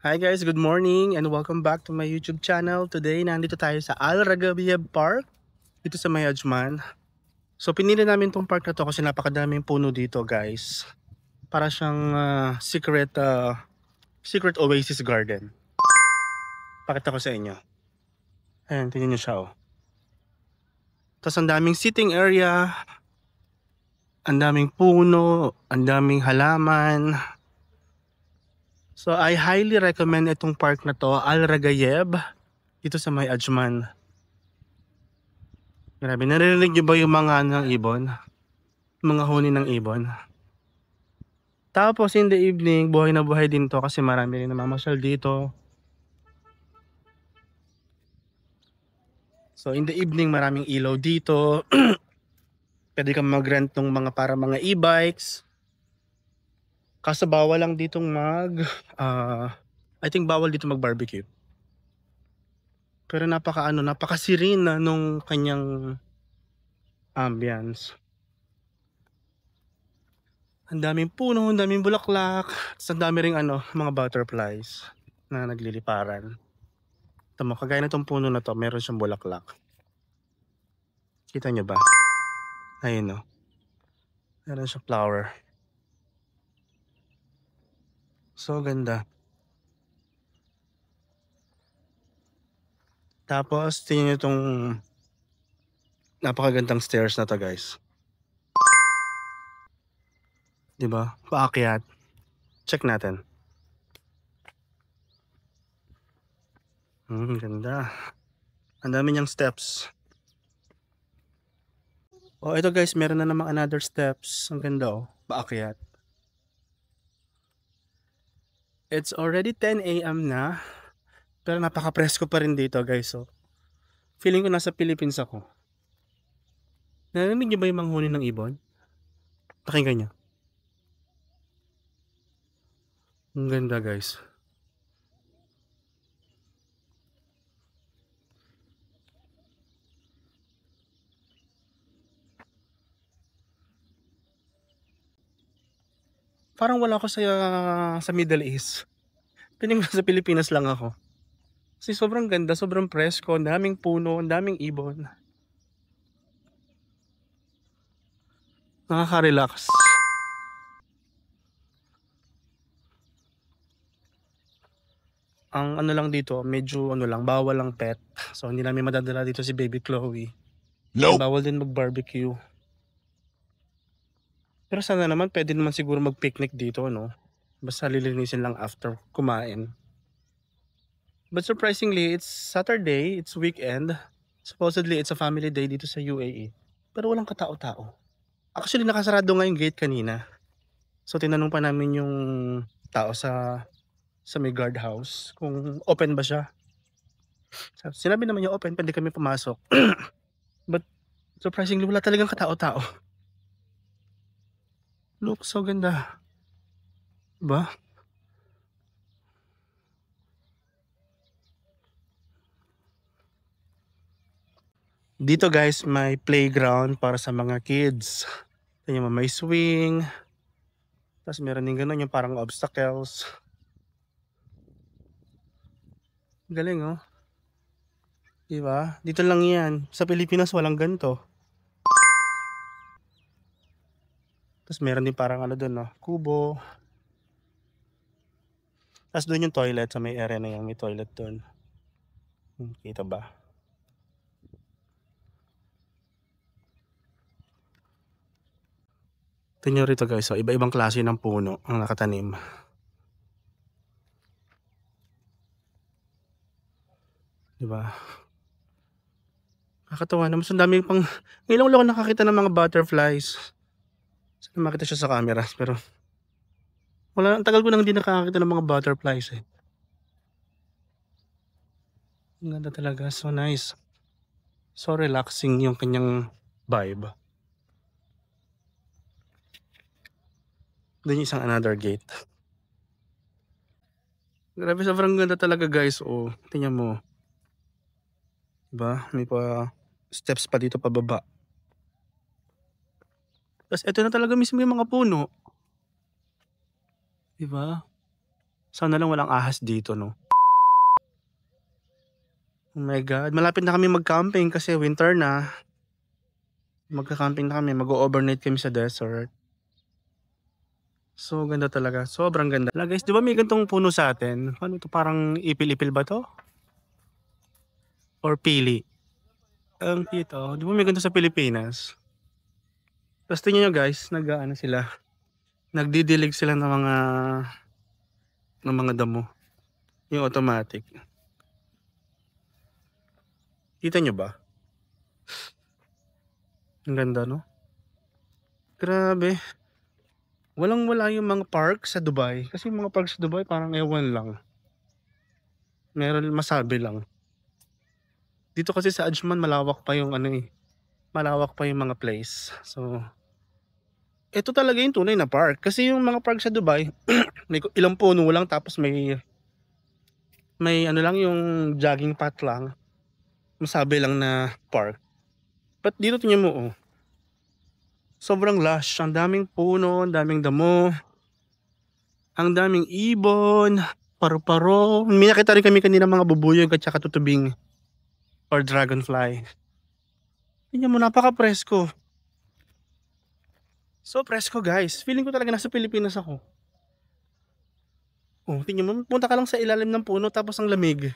Hi guys, good morning and welcome back to my YouTube channel. Today, nandito tayo sa Al Ragabiyab Park, dito sa May Ajman. So pinili namin tong park na to kasi napakadaming puno dito guys. Para siyang secret oasis garden. Pakita ko sa inyo. Ayan, tingnan nyo siya oh. Tapos ang daming sitting area, ang daming puno, ang daming halaman. So I highly recommend itong park na to, Al Ragayeb, dito sa May Ajman. Grabe, narinig niyo ba yung mga ng ibon? Mga huni ng ibon. Tapos in the evening, buhay na buhay din to kasi marami rin namamasyal dito. So in the evening, maraming ilaw dito. Pwede kang mag-rent ng mga e-bikes. Kaso bawal lang ditong I think bawal dito mag-barbecue. Pero napaka-serene nung kanyang ambience. Ang daming puno, ang daming bulaklak, ang dami ring mga butterflies na nagliliparan. Tama, kagaya na tong puno na to, meron siyang bulaklak. Kita nyo ba? Ayun o. Meron siyang flower. So ganda. Tapos, tingnan nyo itong napakagandang stairs na to guys. Diba? Paakyat. Check natin. Ganda. Ang dami niyang steps. Oh, ito guys, meron na namang another steps. Ang ganda oh. Paakyat. It's already 10 a.m. na. Pero napaka-presko pa rin dito guys. So, feeling ko nasa Philippines ako. Narinig niyo ba yung manghuni ng ibon? Pakinggan nyo. Ang ganda guys. Parang wala ako sa Middle East. Piling ko sa Pilipinas lang ako. Kasi sobrang ganda, sobrang presko, ang daming puno, ang daming ibon. Nakaka-relax. Ang lang dito, medyo bawal lang pet. So hindi namin madadala dito si Baby Chloe. Nope. Bawal din mag-barbecue. Pero sana naman pwede naman siguro mag-picnic dito, no? Basta lilinisin lang after kumain. But surprisingly, it's Saturday, it's weekend. Supposedly, it's a family day dito sa UAE. Pero walang katao-tao. Actually, nakasarado nga yung gate kanina. So tinanong pa namin yung tao sa may guard house kung open ba siya. Sinabi naman niya open, pwede kami pumasok. But surprisingly, wala talagang katao-tao. Look, so ganda. Diba? Dito guys, may playground para sa mga kids. Tingnan mo, may swing. Tapos meron din ganun yung parang obstacles. Galing oh. Diba? Dito lang yan. Sa Pilipinas walang ganito. Tapos meron din parang doon no, kubo. Tapos doon yung toilet sa may area na yan. May toilet doon. Kita ba? Tingnan rito guys. So, iba-ibang klase ng puno ang nakatanim. Diba? Nakakatawa naman. So, dami pang... Ngayon lang ako nakakita ng mga butterflies. Sana makita siya sa camera. Pero... Wala, ang tagal ko nang hindi nakakita ng mga butterflies eh. Ang ganda talaga. So nice. So relaxing yung kanyang vibe. Doon yung isang another gate. Grabe, sobrang ganda talaga guys. Oh, tingnan mo. Diba? May pa steps pa dito pababa. Tapos ito na talaga mismo yung mga puno. Diba? Sana lang walang ahas dito, no? Oh my God, malapit na kami mag-camping kasi winter na. Magka-camping na kami, mag-o-overnight kami sa desert. So, ganda talaga. Sobrang ganda. Wala guys, di ba may gantong puno sa atin? Ano to, parang ipil-ipil ba to? Or pili? Ang cute oh. Di ba may ganito sa Pilipinas? Tapos tingnan nyo guys, nag-ano sila. Nagdidilig sila ng mga damo. Yung automatic. Kita nyo ba? Ang ganda no? Grabe. Walang-wala yung mga park sa Dubai. Kasi yung mga park sa Dubai parang ewan lang. Meron masabi lang. Dito kasi sa Ajman malawak pa yung ano eh. Malawak pa yung mga place. So, ito talaga yung tunay na park. Kasi yung mga park sa Dubai, may ilang puno lang tapos may ano lang yung jogging path lang. Masabi lang na park. But dito tingnan mo oh. Sobrang lush. Ang daming puno, ang daming damo. Ang daming ibon, paru-paro. May nakita rin kami kanina mga bubuyog at saka tutubing or dragonfly. Tingnan mo, napaka-presko. So presko guys. Feeling ko talaga nasa Pilipinas ako. Oh, tingnan mo, punta ka lang sa ilalim ng puno tapos ang lamig.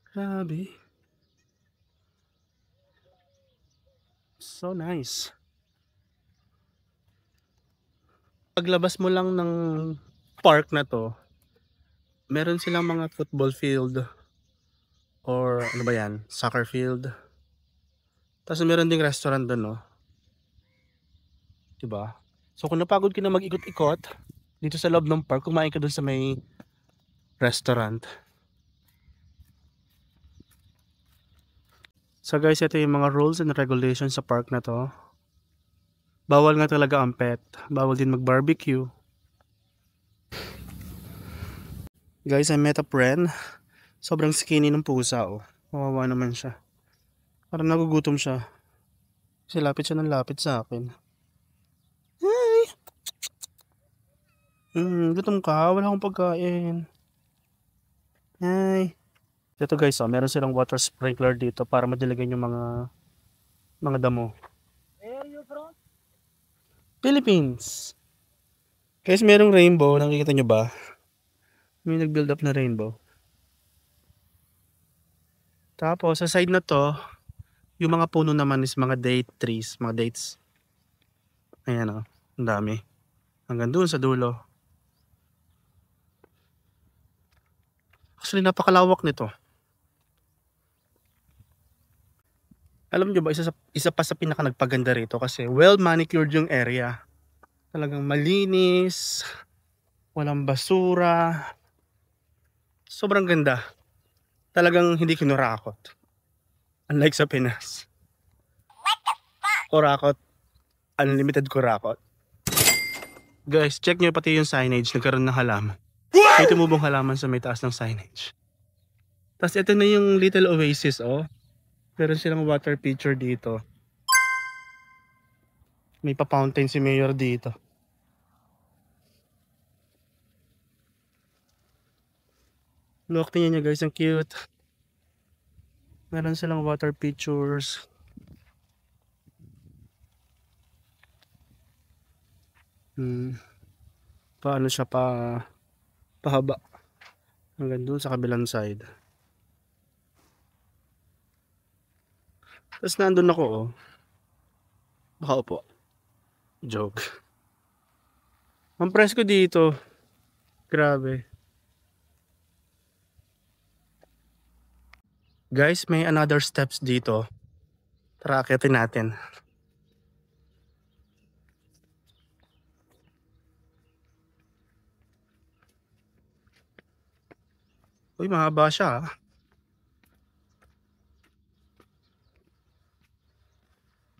Grabe. So nice. Paglabas mo lang ng park na to, meron silang mga football field or ano ba yan, soccer field. Tapos meron ding restaurant doon, no? Diba? So kung napagod ka na mag-ikot-ikot dito sa loob ng park, kumain ka doon sa may restaurant. So guys, ito yung mga rules and regulations sa park na to. Bawal nga talaga ang pet. Bawal din mag-barbecue. Guys, I met a friend. Sobrang skinny ng pusa oh. Kawawa naman siya. Parang nagugutom siya. Kasi lapit siya ng lapit sa akin. Hi! Gutom ka? Wala akong pagkain. Hi! Ito guys, oh, meron silang water sprinkler dito para madiligan yung mga damo. Where are you from? Philippines. Guys, merong rainbow. Nakikita nyo ba? May nag-build up na rainbow. Tapos, sa side na to, yung mga puno naman is mga date trees, mga dates. Ayan o, ang dami. Hanggang doon sa dulo. Actually, napakalawak nito. Alam nyo ba, isa pa sa pinaka nagpaganda rito kasi well manicured yung area. Talagang malinis, walang basura. Sobrang ganda. Talagang hindi kinurakot. Unlike sa Pinas. Kurakot. Unlimited kurakot. Guys, check nyo pati yung signage. Nagkaroon ng halaman. May tumubong halaman sa may taas ng signage. Tapos ito na yung little oasis oh. Meron silang water feature dito. May pa-fountain si Mayor dito. Look, tingnan nyo guys, ang cute. Meron silang water features. Paano siya pahaba. Hanggang doon sa kabilang side. Tapos nandun ako oh. Nakaupo. Joke. Ang presko dito. Grabe. Guys, may another steps dito. Tara, akitin natin. Uy, mahaba siya.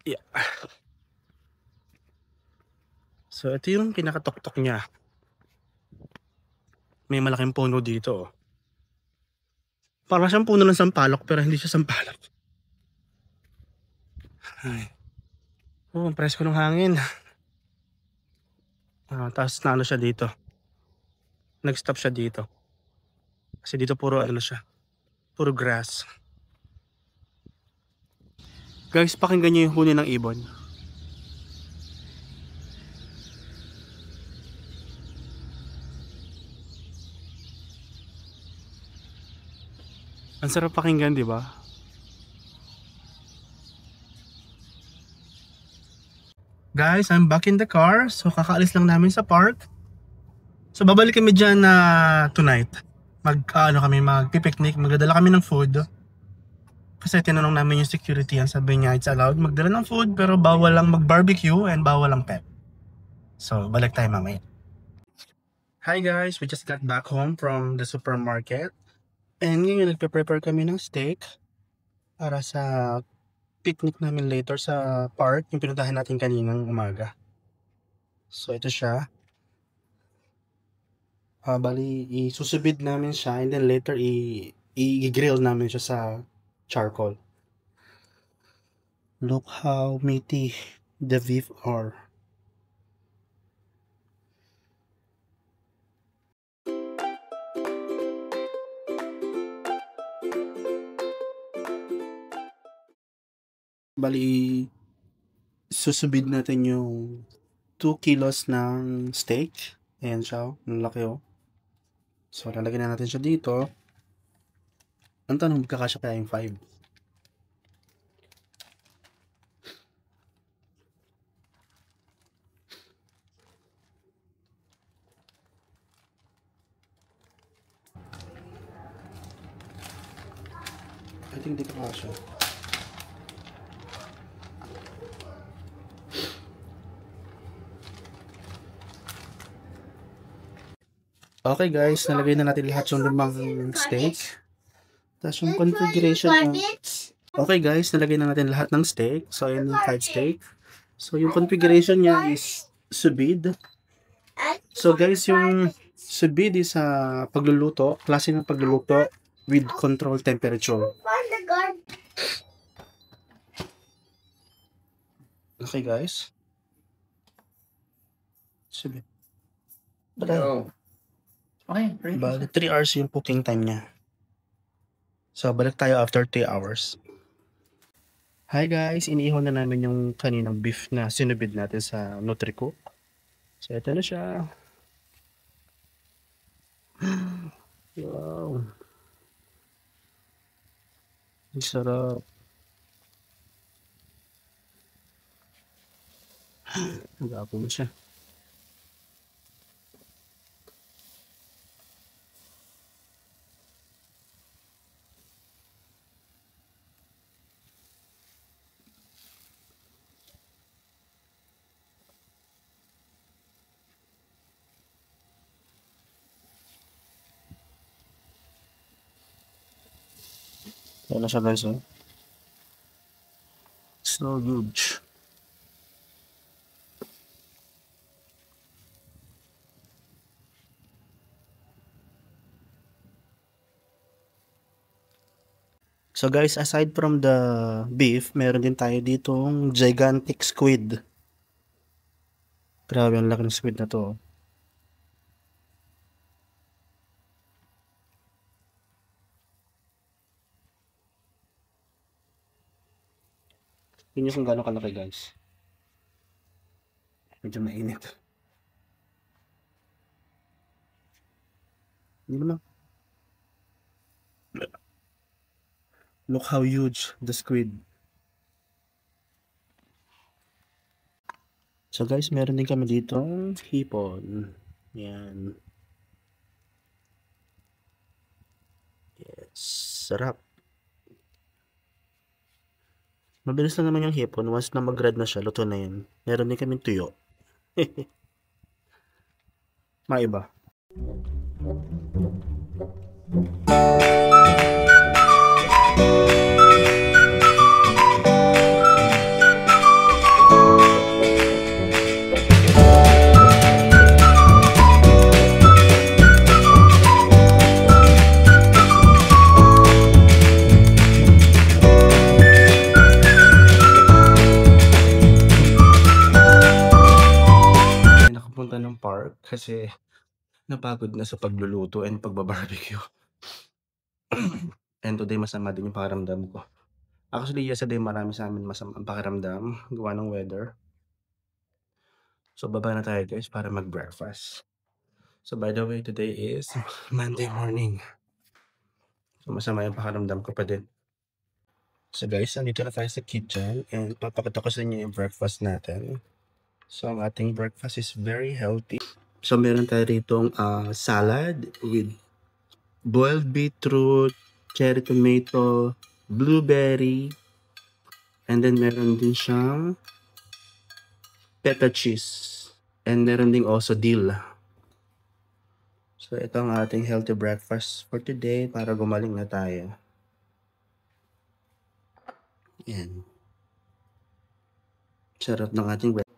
Yeah. So, ito yung pinakatok-tok niya. May malaking puno dito. Parang siyang puno ng sampalok pero hindi siya sampalok. Ay. Oh, ang presko ng hangin. Tapos na ano siya dito. Nag-stop siya dito. Kasi dito puro ano siya. Puro grass. Guys, pakinggan niyo yung huni ng ibon. Ang sarap pakinggan, di ba? Guys, I'm back in the car. So, kakaalis lang namin sa park. So, babalik kami dyan na tonight. Magpi-picnic. Magdadala kami ng food. Kasi tinanong namin yung security. Ang sabi niya, it's allowed magdala ng food, pero bawal lang mag-barbecue and bawal lang pet. So, balik tayo mamaya. Hi guys, we just got back home from the supermarket. And ngayon, nagpe-prepare kami ng steak para sa picnic namin later sa park, yung pinuntahan natin kaninang umaga. So, ito siya. Bali, isusubid namin siya and then later i-grill namin siya sa charcoal. Look how meaty the beef are. Bali, susubid natin yung 2 kilos ng steak. Ayan siya, ang laki oh. So, lalagyan na natin siya dito. Ang tanong, magkakasya kaya yung 5? I think di kakasya. Okay guys, nalagay na natin lahat yung limang steak. Tapos yung configuration okay guys, nalagay na natin lahat ng steak. So ayan yung 5 steak. So yung configuration niya is sous vide. So guys, yung sous vide is pagluluto, klase ng pagluluto with controlled temperature. Okay guys. Sous vide. Okay, bali 3 hours yung cooking time niya. So, balik tayo after 3 hours. Hi guys, iniihon na namin yung kaninang beef na sinubid natin sa Nutri-Cook. So, ito na siya. Wow. Ang sarap. Magapo mo siya. Ayan na siya guys, oh. So huge. So guys, aside from the beef, meron din tayo ditong gigantic squid. Grabe ang laki ng squid na to. Tingnan nyo kung gaano kalaki guys. Medyo mainit. Hindi mo lang. Look how huge the squid. So guys, meron din kami dito hipon. Yan. Yes, sarap. Mabilis lang naman yung hipon. Once na mag-red na siya, luto na yun. Meron din kami tuyo. Maiba. ng park kasi napagod na sa pagluluto and pagba-barbecue. And today masama din yung pakiramdam ko. Actually, yesterday marami sa'min masamang pakiramdam gawa ng weather. So, baba na tayo guys para mag-breakfast. So, by the way, today is Monday morning. So, masama yung pakiramdam ko pa din. So guys, nandito na tayo sa kitchen and papakita ko sa inyo yung breakfast natin. So, ang ating breakfast is very healthy. So, meron tayo ritong salad with boiled beetroot, cherry tomato, blueberry, and then meron din siyang feta cheese. And meron din also dill. So, ito ang ating healthy breakfast for today para gumaling na tayo. Yan. Sarap ng ating breakfast.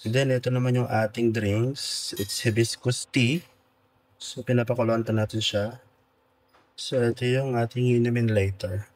And then, ito naman yung ating drinks. It's hibiscus tea. So, pinapakuluan natin siya. So, ito yung ating inumin later.